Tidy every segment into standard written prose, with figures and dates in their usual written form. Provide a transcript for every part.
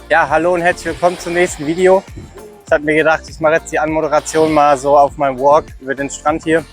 Ja, hallo und herzlich willkommen zum nächsten Video. Ich habe mir gedacht, ich mache jetzt die Anmoderation mal so auf meinem Walk über den Strand hier.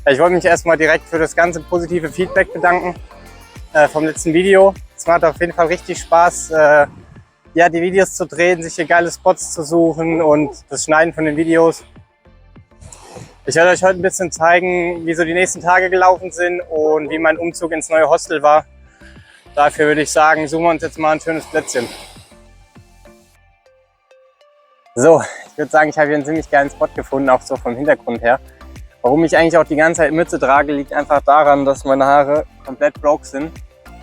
Ich wollte mich erstmal direkt für das ganze positive Feedback bedanken vom letzten Video. Es macht auf jeden Fall richtig Spaß, ja, die Videos zu drehen, sich hier geile Spots zu suchen und das Schneiden von den Videos. Ich werde euch heute ein bisschen zeigen, wie so die nächsten Tage gelaufen sind und wie mein Umzug ins neue Hostel war. Dafür würde ich sagen, suchen wir uns jetzt mal ein schönes Plätzchen. So, ich würde sagen, ich habe hier einen ziemlich geilen Spot gefunden, auch so vom Hintergrund her. Warum ich eigentlich auch die ganze Zeit Mütze trage, liegt einfach daran, dass meine Haare komplett broke sind.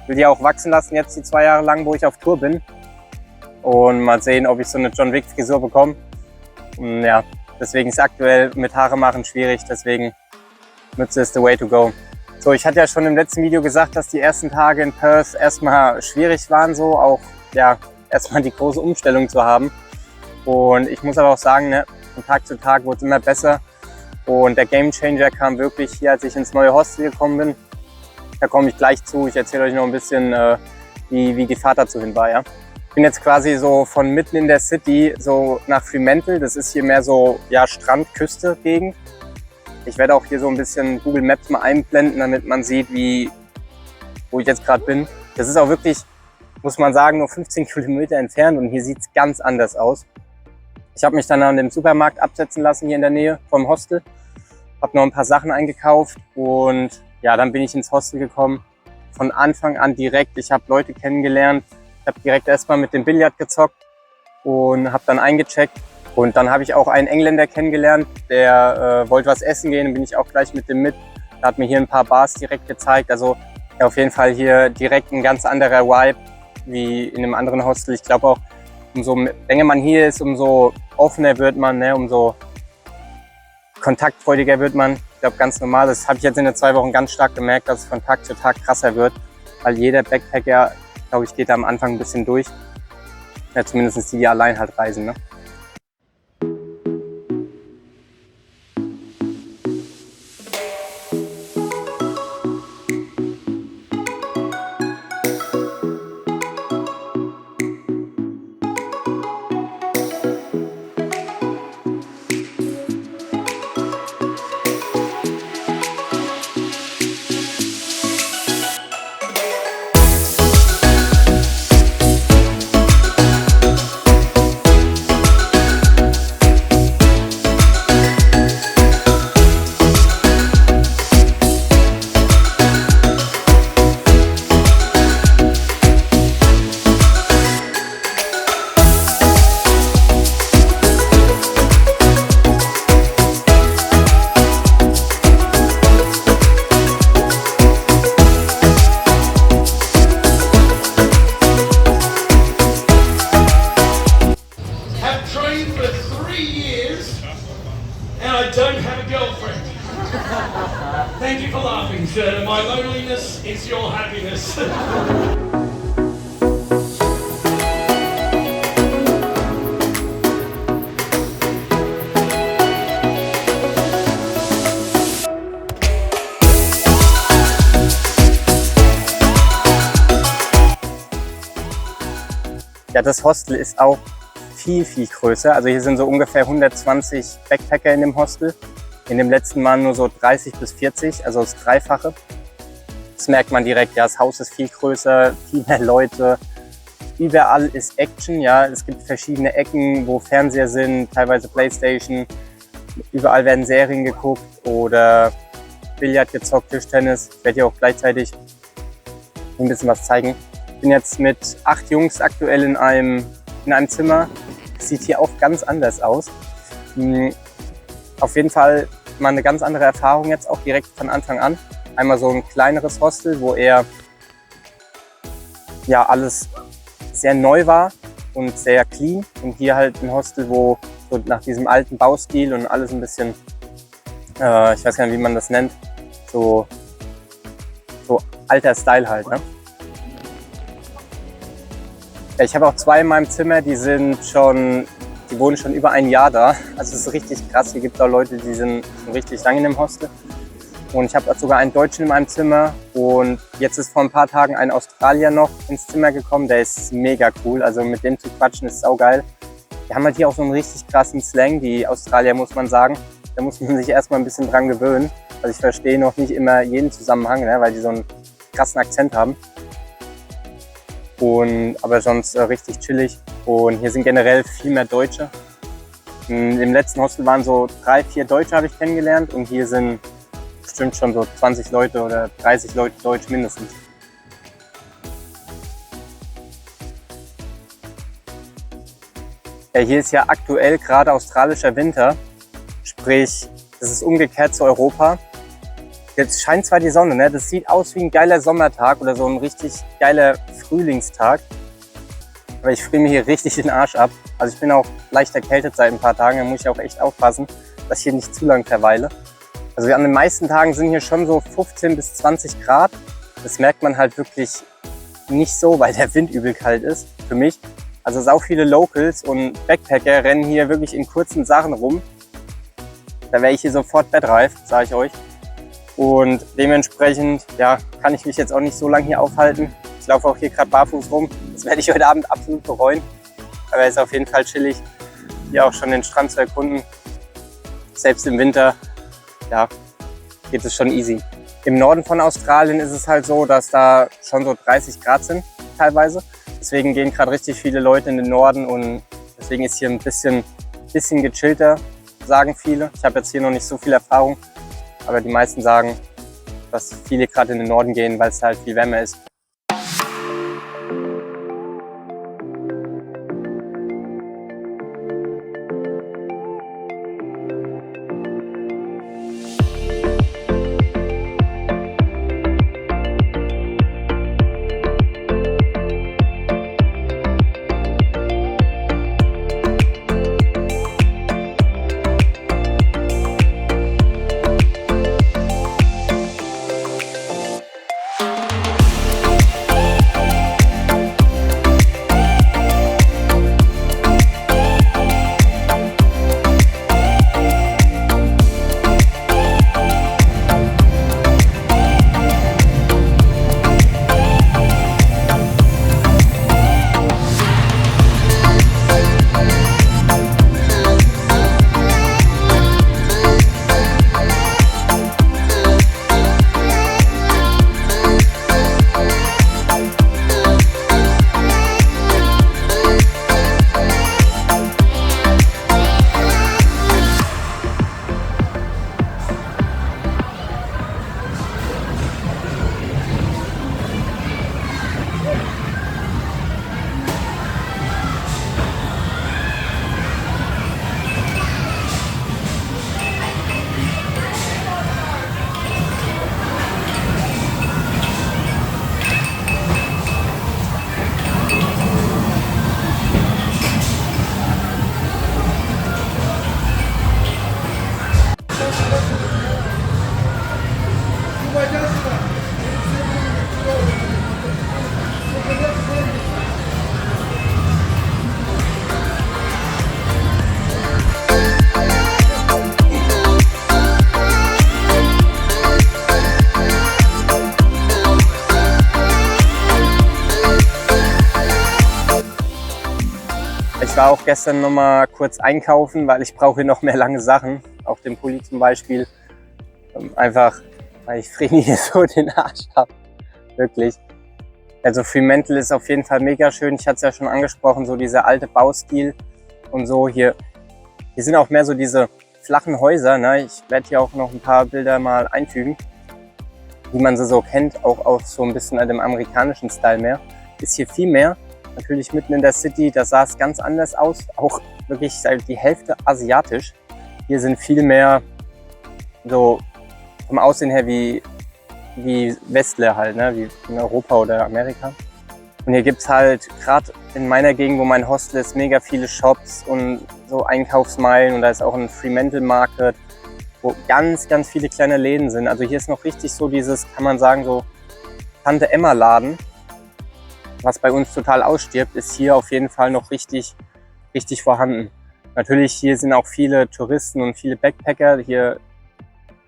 Ich will die auch wachsen lassen, jetzt die 2 Jahre lang, wo ich auf Tour bin. Und mal sehen, ob ich so eine John Wick Frisur bekomme. Und ja, deswegen ist aktuell mit Haare machen schwierig, deswegen Mütze ist the way to go. So, ich hatte ja schon im letzten Video gesagt, dass die ersten Tage in Perth erstmal schwierig waren, so auch ja erstmal die große Umstellung zu haben. Und ich muss aber auch sagen, ne, von Tag zu Tag wurde es immer besser. Und der Game Changer kam wirklich hier, als ich ins neue Hostel gekommen bin. Da komme ich gleich zu. Ich erzähle euch noch ein bisschen, wie die Fahrt dazu hin war. Ja. Ich bin jetzt quasi so von mitten in der City so nach Fremantle. Das ist hier mehr so ja, Strand-Küste-Gegend. Ich werde auch hier so ein bisschen Google Maps mal einblenden, damit man sieht, wo ich jetzt gerade bin. Das ist auch wirklich, muss man sagen, nur 15 Kilometer entfernt und hier sieht es ganz anders aus. Ich habe mich dann an dem Supermarkt absetzen lassen hier in der Nähe vom Hostel. Habe noch ein paar Sachen eingekauft und ja, dann bin ich ins Hostel gekommen. Von Anfang an direkt, ich habe Leute kennengelernt. Ich habe direkt erstmal mit dem Billard gezockt und habe dann eingecheckt. Und dann habe ich auch einen Engländer kennengelernt, der wollte was essen gehen, dann bin ich auch gleich mit dem mit. Er hat mir hier ein paar Bars direkt gezeigt. Also ja, auf jeden Fall hier direkt ein ganz anderer Vibe wie in einem anderen Hostel. Ich glaube auch, umso länger man hier ist, umso offener wird man, ne? Umso kontaktfreudiger wird man. Ich glaube, ganz normal. Das habe ich jetzt in den 2 Wochen ganz stark gemerkt, dass es von Tag zu Tag krasser wird. Weil jeder Backpacker, glaube ich, geht da am Anfang ein bisschen durch. Ja, zumindest die allein halt reisen, ne? Thank you for laughing, sir. My loneliness is your happiness. Ja, das Hostel ist auch viel größer. Also hier sind so ungefähr 120 Backpacker in dem Hostel. In dem letzten Mal nur so 30 bis 40, also das Dreifache. Das merkt man direkt, ja, das Haus ist viel größer, viel mehr Leute. Überall ist Action, ja. Es gibt verschiedene Ecken, wo Fernseher sind, teilweise Playstation. Überall werden Serien geguckt oder Billard gezockt, Tischtennis. Ich werde hier auch gleichzeitig ein bisschen was zeigen. Ich bin jetzt mit 8 Jungs aktuell in einem Zimmer. Das sieht hier auch ganz anders aus. Auf jeden Fall mal eine ganz andere Erfahrung jetzt auch direkt von Anfang an. Einmal so ein kleineres Hostel, wo eher ja, alles sehr neu war und sehr clean. Und hier halt ein Hostel, wo so nach diesem alten Baustil und alles ein bisschen, ich weiß gar nicht, wie man das nennt, so alter Style halt. Ne? Ja, ich habe auch 2 in meinem Zimmer, die wohnen schon über ein Jahr da. Also es ist richtig krass. Hier gibt es auch Leute, die sind schon richtig lange in dem Hostel. Und ich habe sogar einen Deutschen in meinem Zimmer und jetzt ist vor ein paar Tagen ein Australier noch ins Zimmer gekommen, der ist mega cool, also mit dem zu quatschen ist saugeil. Die haben halt hier auch so einen richtig krassen Slang, die Australier, muss man sagen. Da muss man sich erstmal ein bisschen dran gewöhnen. Also ich verstehe noch nicht immer jeden Zusammenhang, ne, weil die so einen krassen Akzent haben. Aber sonst richtig chillig. Und hier sind generell viel mehr Deutsche. Im letzten Hostel waren so 3, 4 Deutsche, habe ich kennengelernt. Und hier sind bestimmt schon so 20 Leute oder 30 Leute Deutsch mindestens. Ja, hier ist ja aktuell gerade australischer Winter. Sprich, das ist umgekehrt zu Europa. Jetzt scheint zwar die Sonne, ne? Das sieht aus wie ein geiler Sommertag oder so ein richtig geiler Frühlingstag. Aber ich friere mir hier richtig den Arsch ab. Also ich bin auch leicht erkältet seit ein paar Tagen, da muss ich auch echt aufpassen, dass ich hier nicht zu lang verweile. Also an den meisten Tagen sind hier schon so 15 bis 20 Grad. Das merkt man halt wirklich nicht so, weil der Wind übel kalt ist, für mich. Also sau viele Locals und Backpacker rennen hier wirklich in kurzen Sachen rum. Da wäre ich hier sofort bettreif, sage ich euch. Und dementsprechend ja, kann ich mich jetzt auch nicht so lange hier aufhalten. Ich laufe auch hier gerade barfuß rum. Das werde ich heute Abend absolut bereuen. Aber es ist auf jeden Fall chillig, hier auch schon den Strand zu erkunden. Selbst im Winter, ja, geht es schon easy. Im Norden von Australien ist es halt so, dass da schon so 30 Grad sind teilweise. Deswegen gehen gerade richtig viele Leute in den Norden und deswegen ist hier ein bisschen gechillter, sagen viele. Ich habe jetzt hier noch nicht so viel Erfahrung, aber die meisten sagen, dass viele gerade in den Norden gehen, weil es halt viel wärmer ist. Ich war auch gestern noch mal kurz einkaufen, weil ich brauche hier noch mehr lange Sachen. Auch den Pulli zum Beispiel. Einfach, weil ich friere mir hier so den Arsch ab. Wirklich. Also Fremantle ist auf jeden Fall mega schön. Ich hatte es ja schon angesprochen, so dieser alte Baustil und so. Hier sind auch mehr so diese flachen Häuser. Ne? Ich werde hier auch noch ein paar Bilder mal einfügen, wie man sie so kennt. Auch so ein bisschen an dem amerikanischen Style mehr. Ist hier viel mehr. Natürlich mitten in der City, da sah es ganz anders aus. Auch wirklich die Hälfte asiatisch. Hier sind viel mehr so vom Aussehen her wie Westler halt, ne? Wie in Europa oder Amerika. Und hier gibt es halt, gerade in meiner Gegend, wo mein Hostel ist, mega viele Shops und so Einkaufsmeilen. Und da ist auch ein Fremantle Market, wo ganz, ganz viele kleine Läden sind. Also hier ist noch richtig so dieses, kann man sagen, so Tante Emma Laden. Was bei uns total ausstirbt, ist hier auf jeden Fall noch richtig vorhanden. Natürlich, hier sind auch viele Touristen und viele Backpacker. Hier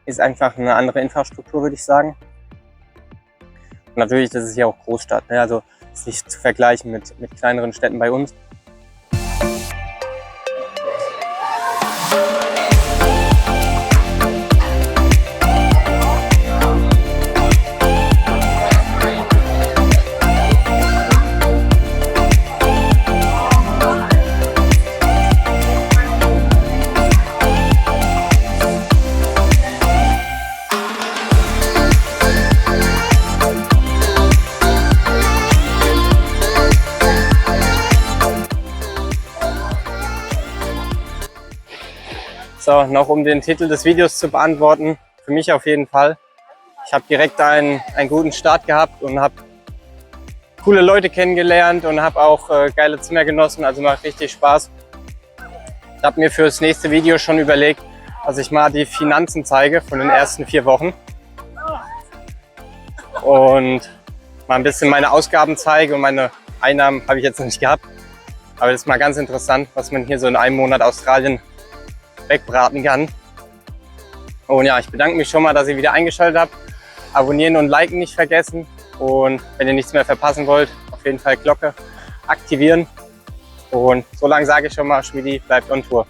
ist einfach eine andere Infrastruktur, würde ich sagen. Und natürlich, das ist hier auch Großstadt, ne? Also ist nicht zu vergleichen mit kleineren Städten bei uns. So, noch um den Titel des Videos zu beantworten, für mich auf jeden Fall. Ich habe direkt einen guten Start gehabt und habe coole Leute kennengelernt und habe auch geile Zimmer genossen, also macht richtig Spaß. Ich habe mir für das nächste Video schon überlegt, dass ich mal die Finanzen zeige von den ersten 4 Wochen und mal ein bisschen meine Ausgaben zeige und meine Einnahmen habe ich jetzt noch nicht gehabt. Aber das ist mal ganz interessant, was man hier so in einem Monat Australien wegbraten kann. Und ja, ich bedanke mich schon mal, dass ihr wieder eingeschaltet habt. Abonnieren und liken nicht vergessen. Und wenn ihr nichts mehr verpassen wollt, auf jeden Fall Glocke aktivieren. Und so lange sage ich schon mal, Schmiedi bleibt on Tour.